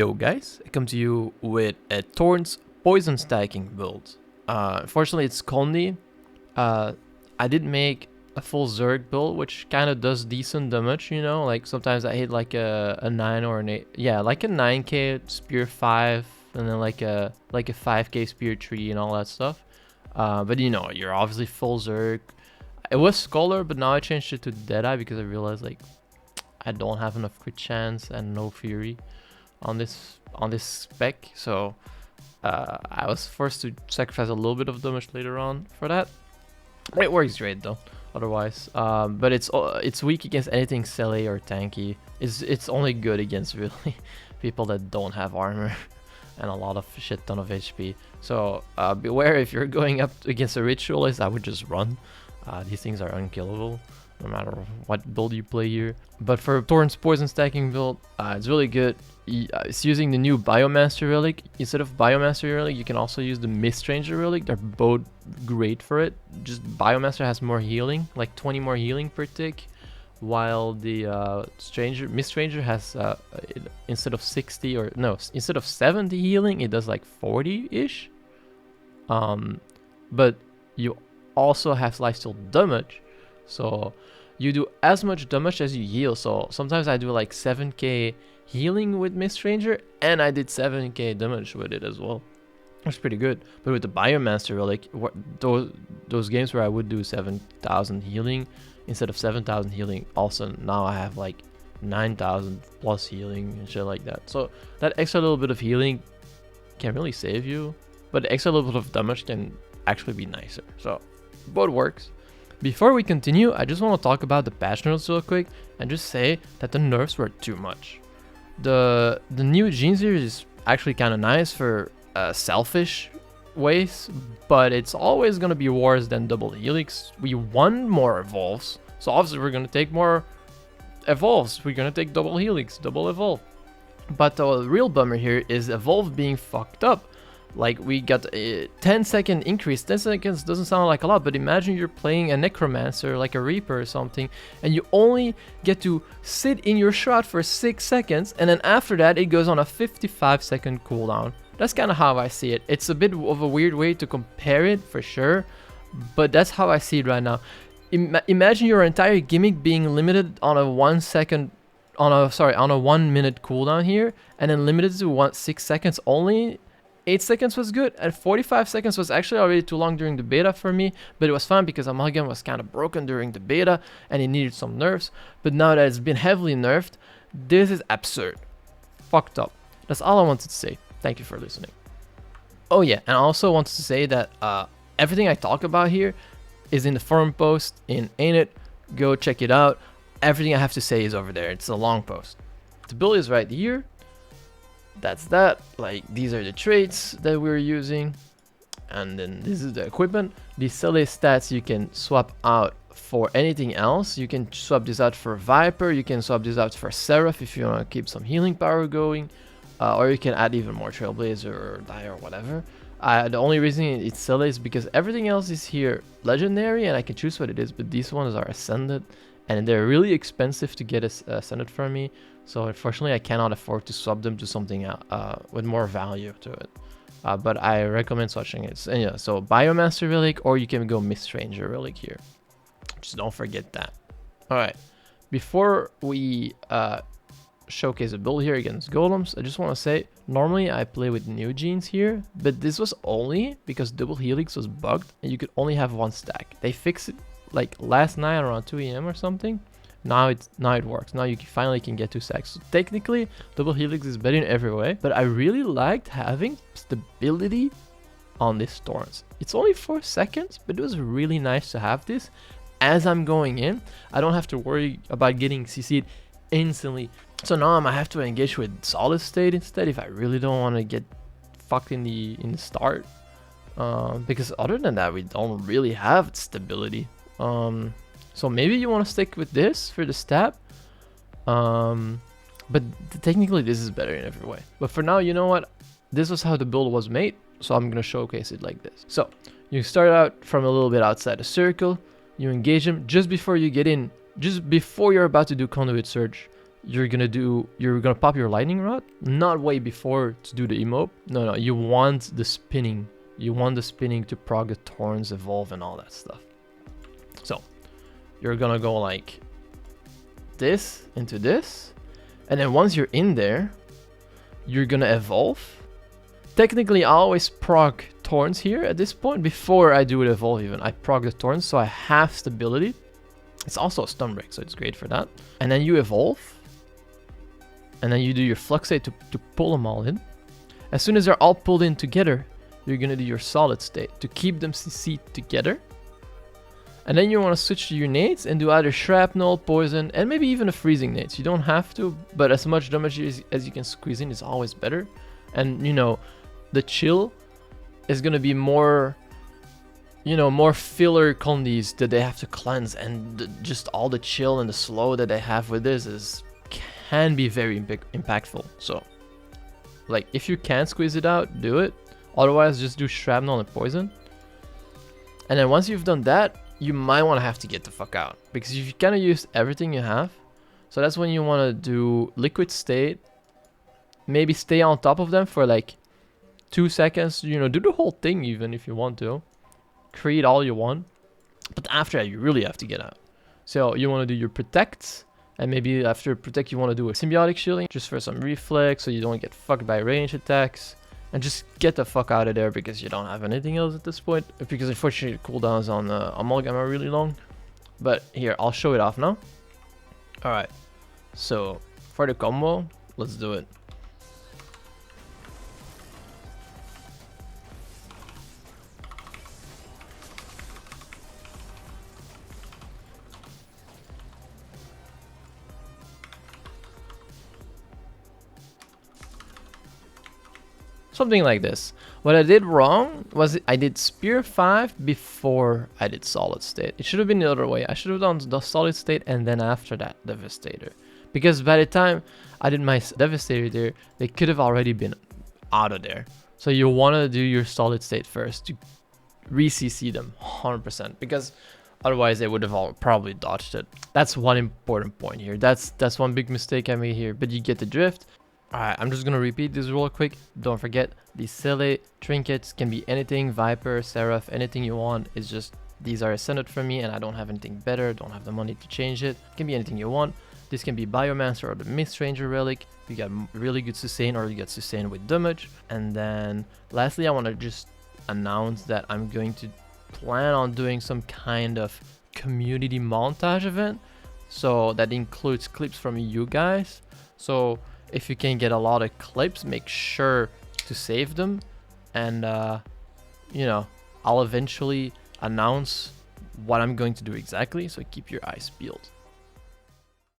Yo guys, I come to you with a Thorns poison stacking build. Unfortunately it's Condi. I did make a full Zerg build which kind of does decent damage, you know, like sometimes I hit like a 9 or an 8, yeah, like a 9k spear 5 and then like a 5k spear 3 and all that stuff. But you know, you're obviously full Zerg. It was Scholar, but now I changed it to Deadeye because I realized like I don't have enough crit chance and no fury on this spec, so I was forced to sacrifice a little bit of damage later on for that. It works great though otherwise, but it's weak against anything silly or tanky. It's only good against really people that don't have armor and a lot of shit ton of HP, so beware if you're going up against a ritualist. I would just run. These things are unkillable no matter what build you play here. But for Thorns poison stacking build, it's really good. It's using the new Biomaster relic. Instead of Biomaster relic, you can also use the Mistranger relic. They're both great for it. Just Biomaster has more healing, like 20 more healing per tick, while the Mistranger has instead of 60 or no, instead of 70 healing, it does like 40-ish. But you also have lifesteal damage, so you do as much damage as you heal. So sometimes I do like 7k healing with Mistranger, and I did 7k damage with it as well. That's pretty good. But with the Biomaster relic, those games where I would do 7,000 healing instead of 7,000 healing, also now I have like 9,000 plus healing and shit like that. So that extra little bit of healing can really save you, but the extra little bit of damage can actually be nicer. So both works. Before we continue, I just want to talk about the patch notes real quick and just say that the nerfs were too much. The new Gene series is actually kind of nice for selfish ways, but it's always going to be worse than double helix. We want more evolves, so obviously we're going to take more evolves. We're going to take double helix, double evolve. But the real bummer here is evolve being fucked up. Like, we got a 10-second increase. 10 seconds doesn't sound like a lot, but imagine you're playing a necromancer, like a reaper or something, and you only get to sit in your shroud for 6 seconds, and then after that it goes on a 55-second cooldown. That's kind of how I see it. It's a bit of a weird way to compare it for sure, but that's how I see it right now. Imagine your entire gimmick being limited on a 1 minute cooldown here, and then limited to 6 seconds only. 8 seconds was good, and 45 seconds was actually already too long during the beta for me, but it was fine because Amalgam was kind of broken during the beta and it needed some nerfs. But now that it's been heavily nerfed, this is absurd. Fucked up. That's all I wanted to say. Thank you for listening. Oh yeah, and I also wanted to say that everything I talk about here is in the forum post in Ain't It. Go check it out. Everything I have to say is over there. It's a long post. The build is right here. That's that. Like, these are the traits that we're using, and then this is the equipment. These Cele stats you can swap out for anything else. You can swap this out for Viper, you can swap this out for Seraph if you want to keep some healing power going, or you can add even more Trailblazer or Die or whatever. The only reason it's Cele is because everything else is here legendary and I can choose what it is, but these ones are ascended and they're really expensive to get ascended for me. So unfortunately, I cannot afford to swap them to something with more value to it. But I recommend switching it. And yeah, so Biomaster relic, or you can go Mistranger relic here. Just don't forget that. All right. Before we showcase a build here against golems, I just want to say, normally I play with new genes here, but this was only because double helix was bugged and you could only have one stack. They fixed it like last night around 2 AM or something. Now it works. Now you finally can get 2 stacks. So technically, double helix is better in every way, but I really liked having stability on this Thorns. It's only 4 seconds, but it was really nice to have this. As I'm going in, I don't have to worry about getting CC'd instantly. So now I might have to engage with solid state instead if I really don't want to get fucked in the start. Because other than that, we don't really have stability. So maybe you want to stick with this for the stab, but technically this is better in every way. But for now, you know what? This was how the build was made, so I'm going to showcase it like this. So you start out from a little bit outside the circle, you engage him just before you get in, just before you're about to do Conduit Surge. you're gonna pop your lightning rod, not way before to do the emote. No, you want the spinning. You want the spinning to prog the Thorns, evolve, and all that stuff. So you're gonna go like this into this, and then once you're in there, you're gonna evolve. Technically, I always prog Thorns here at this point. Before I do it evolve even, I prog the Thorns, so I have stability. It's also a stun break, so it's great for that. And then you evolve, and then you do your fluxate to pull them all in. As soon as they're all pulled in together, you're gonna do your solid state to keep them CC'd together. And then you want to switch to your nades and do either shrapnel, poison, and maybe even a freezing nades. You don't have to, but as much damage as you can squeeze in is always better. And you know, the chill is gonna be more, you know, more filler Condis that they have to cleanse, and just all the chill and the slow that they have with this can be very impactful. So, like, if you can squeeze it out, do it. Otherwise, just do shrapnel and poison. And then once you've done that, you might want to have to get the fuck out, because if you kind of use everything you have, so that's when you want to do liquid state, maybe stay on top of them for like 2 seconds, you know, do the whole thing even if you want to, create all you want, but after that you really have to get out. So you want to do your protect, and maybe after protect you want to do a symbiotic shielding just for some reflex so you don't get fucked by range attacks. And just get the fuck out of there, because you don't have anything else at this point. Because unfortunately the cooldowns on Amalgam are really long. But here, I'll show it off now. Alright, so for the combo, let's do it. Something like this. What I did wrong was I did Spear 5 before I did Solid State. It should have been the other way. I should have done the Solid State and then after that Devastator. Because by the time I did my Devastator there, they could have already been out of there. So you want to do your Solid State first to re-CC them 100%. Because otherwise they would have all probably dodged it. That's one important point here. That's one big mistake I made here. But you get the drift. Alright, I'm just gonna repeat this real quick. Don't forget, these silly trinkets can be anything, Viper, Seraph, anything you want. It's just, these are ascended for me and I don't have anything better, don't have the money to change it. It can be anything you want. This can be Biomancer or the Mist Ranger Relic. You got really good sustain, or you got sustain with damage. And then lastly, I want to just announce that I'm going to plan on doing some kind of community montage event. So that includes clips from you guys. So if you can get a lot of clips, make sure to save them. And, you know, I'll eventually announce what I'm going to do exactly. So keep your eyes peeled.